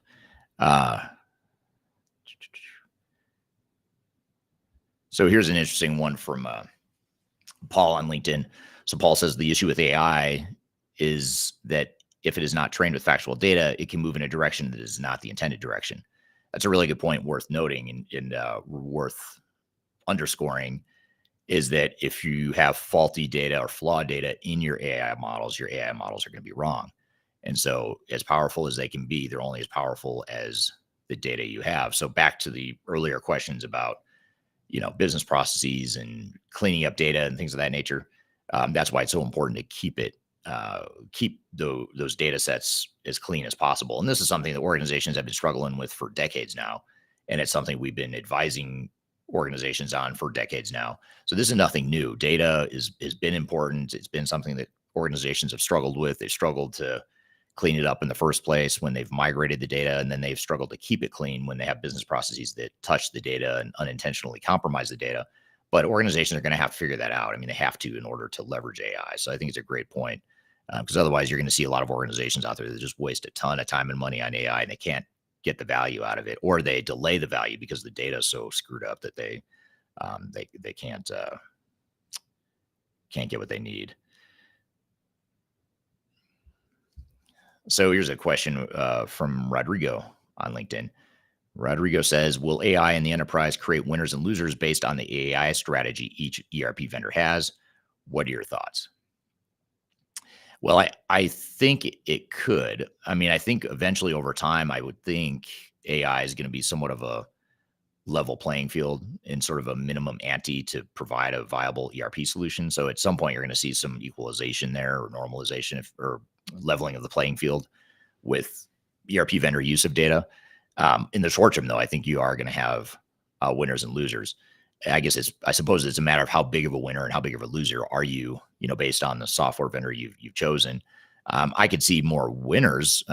So here's an interesting one from Paul on LinkedIn. So Paul says the issue with AI is that if it is not trained with factual data, it can move in a direction that is not the intended direction. That's a really good point worth noting and worth underscoring, is that if you have faulty data or flawed data in your AI models are going to be wrong. And so as powerful as they can be, they're only as powerful as the data you have. So back to the earlier questions about, business processes and cleaning up data and things of that nature. That's why it's so important to keep those data sets as clean as possible. And this is something that organizations have been struggling with for decades now. And it's something we've been advising organizations on for decades now. So this is nothing new. Data has been important. It's been something that organizations have struggled with. They've struggled to clean it up in the first place when they've migrated the data, and then they've struggled to keep it clean when they have business processes that touch the data and unintentionally compromise the data. But organizations are going to have to figure that out. I mean, they have to in order to leverage AI. So I think it's a great point, because otherwise you're going to see a lot of organizations out there that just waste a ton of time and money on AI and they can't get the value out of it, or they delay the value because the data is so screwed up that they can't get what they need. So here's a question from Rodrigo on LinkedIn. Rodrigo says, will AI in the enterprise create winners and losers based on the AI strategy each ERP vendor has? What are your thoughts? Well, I think it could. I mean, I think eventually over time, I would think AI is going to be somewhat of a level playing field and sort of a minimum ante to provide a viable ERP solution. So at some point, you're going to see some equalization there or normalization or leveling of the playing field with ERP vendor use of data. In the short term, though, I think you are going to have winners and losers. I suppose it's a matter of how big of a winner and how big of a loser are you, based on the software vendor you've chosen. I could see more winners.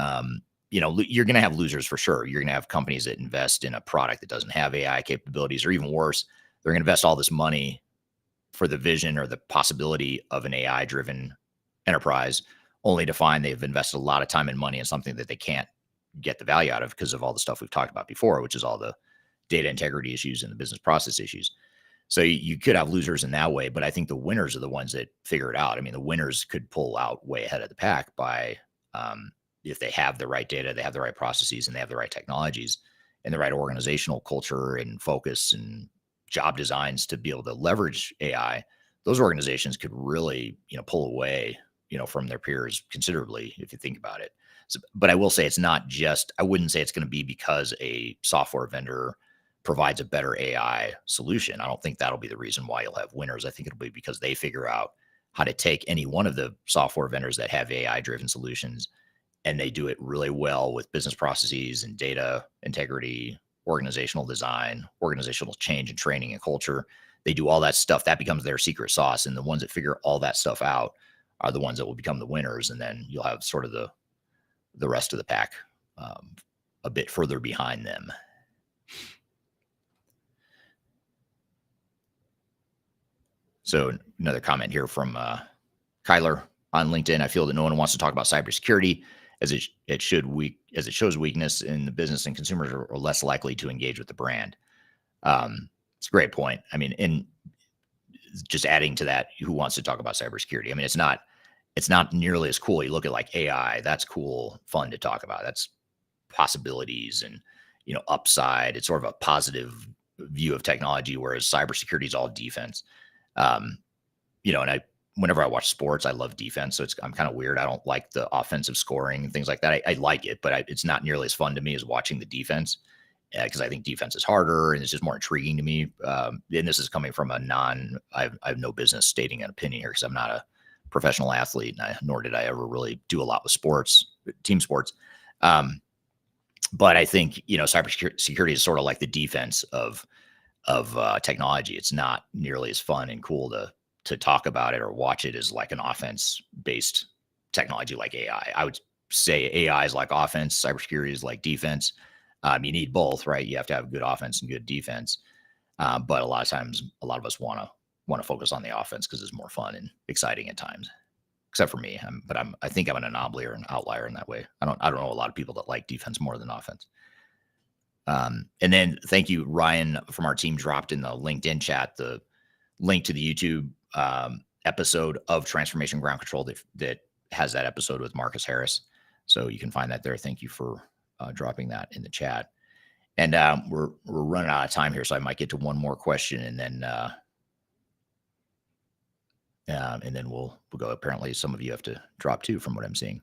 You're going to have losers for sure. You're going to have companies that invest in a product that doesn't have AI capabilities, or even worse, they're going to invest all this money for the vision or the possibility of an AI-driven enterprise, only to find they've invested a lot of time and money in something that they can't get the value out of because of all the stuff we've talked about before, which is all the data integrity issues and the business process issues. So you could have losers in that way, but I think the winners are the ones that figure it out. I mean, the winners could pull out way ahead of the pack by, if they have the right data, they have the right processes, and they have the right technologies and the right organizational culture and focus and job designs to be able to leverage AI. Those organizations could really, pull away, from their peers considerably if you think about it. So, but I will say I wouldn't say it's going to be because a software vendor provides a better AI solution. I don't think that'll be the reason why you'll have winners. I think it'll be because they figure out how to take any one of the software vendors that have AI driven solutions, and they do it really well with business processes and data integrity organizational design, organizational change and training and culture. They do all that stuff. That becomes their secret sauce. And the ones that figure all that stuff out are the ones that will become the winners. And then you'll have sort of the rest of the pack a bit further behind them. So another comment here from Kyler on LinkedIn. I feel that no one wants to talk about cybersecurity as it shows weakness in the business, and consumers are less likely to engage with the brand. It's a great point. I mean, and just adding to that, who wants to talk about cybersecurity? I mean, it's not nearly as cool. You look at like AI, that's cool, fun to talk about. That's possibilities and, upside. It's sort of a positive view of technology, whereas cybersecurity is all defense. And whenever I watch sports, I love defense. So I'm kind of weird. I don't like the offensive scoring and things like that. I like it, but it's not nearly as fun to me as watching the defense, because I think defense is harder and it's just more intriguing to me. And this is coming from I have no business stating an opinion here because I'm not a professional athlete, nor did I ever really do a lot with sports, team sports. But I think, cybersecurity is sort of like the defense of technology. It's not nearly as fun and cool to talk about it or watch it as like an offense-based technology like AI. I would say AI is like offense, cybersecurity is like defense. You need both, right? You have to have good offense and good defense. But a lot of times, a lot of us want to focus on the offense because it's more fun and exciting at times. Except for me, I think I'm an anomaly or an outlier in that way. I don't know a lot of people that like defense more than offense. And then thank you, Ryan from our team dropped in the LinkedIn chat the link to the YouTube episode of Transformation Ground Control that has that episode with Marcus Harris. So you can find that there. Thank you for dropping that in the chat. And we're running out of time here, so I might get to one more question and then we'll go. Apparently, some of you have to drop too, from what I'm seeing.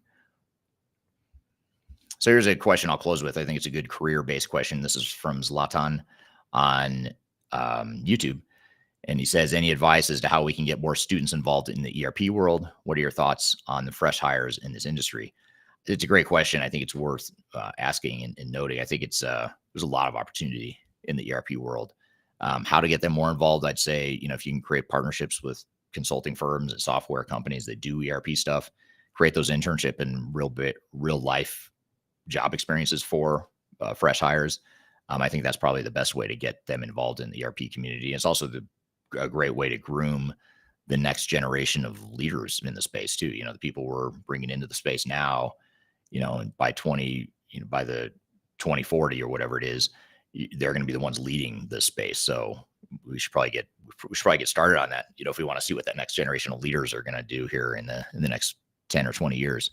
So here's a question I'll close with. I think it's a good career-based question. This is from Zlatan on YouTube. And he says, any advice as to how we can get more students involved in the ERP world? What are your thoughts on the fresh hires in this industry? It's a great question. I think it's worth asking and noting. I think there's a lot of opportunity in the ERP world. How to get them more involved? I'd say, if you can create partnerships with consulting firms and software companies that do ERP stuff, create those internship and real life job experiences for fresh hires. I think that's probably the best way to get them involved in the ERP community. It's also a great way to groom the next generation of leaders in the space too. The people we're bringing into the space now, and by the 2040 or whatever it is, they're going to be the ones leading this space. So we should probably get started on that. If we want to see what that next generation of leaders are going to do here in the next 10 or 20 years.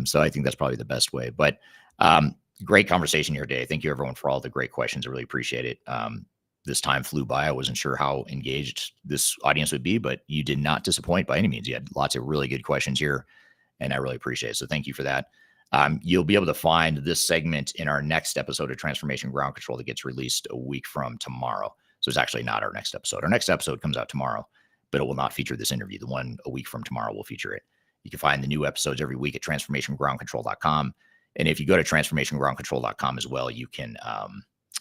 So I think that's probably the best way. But great conversation here today. Thank you everyone for all the great questions. I really appreciate it. This time flew by. I wasn't sure how engaged this audience would be, but you did not disappoint by any means. You had lots of really good questions here, and I really appreciate it. So thank you for that. You'll be able to find this segment in our next episode of Transformation Ground Control that gets released a week from tomorrow. So it's actually not our next episode. Our next episode comes out tomorrow, but it will not feature this interview. The one a week from tomorrow will feature it. You can find the new episodes every week at transformationgroundcontrol.com. And if you go to transformationgroundcontrol.com as well, you can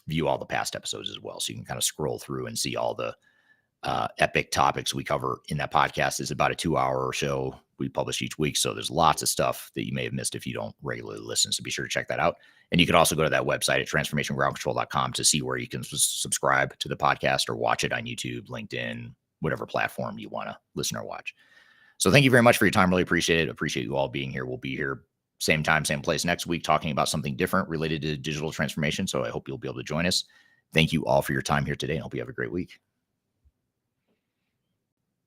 view all the past episodes as well. So you can kind of scroll through and see all the epic topics we cover in that podcast. It's about a 2-hour show we publish each week. So there's lots of stuff that you may have missed if you don't regularly listen. So be sure to check that out. And you can also go to that website at transformationgroundcontrol.com to see where you can subscribe to the podcast or watch it on YouTube, LinkedIn, whatever platform you want to listen or watch. So thank you very much for your time. Really appreciate it. Appreciate you all being here. We'll be here same time, same place next week, talking about something different related to digital transformation. So I hope you'll be able to join us. Thank you all for your time here today. I hope you have a great week.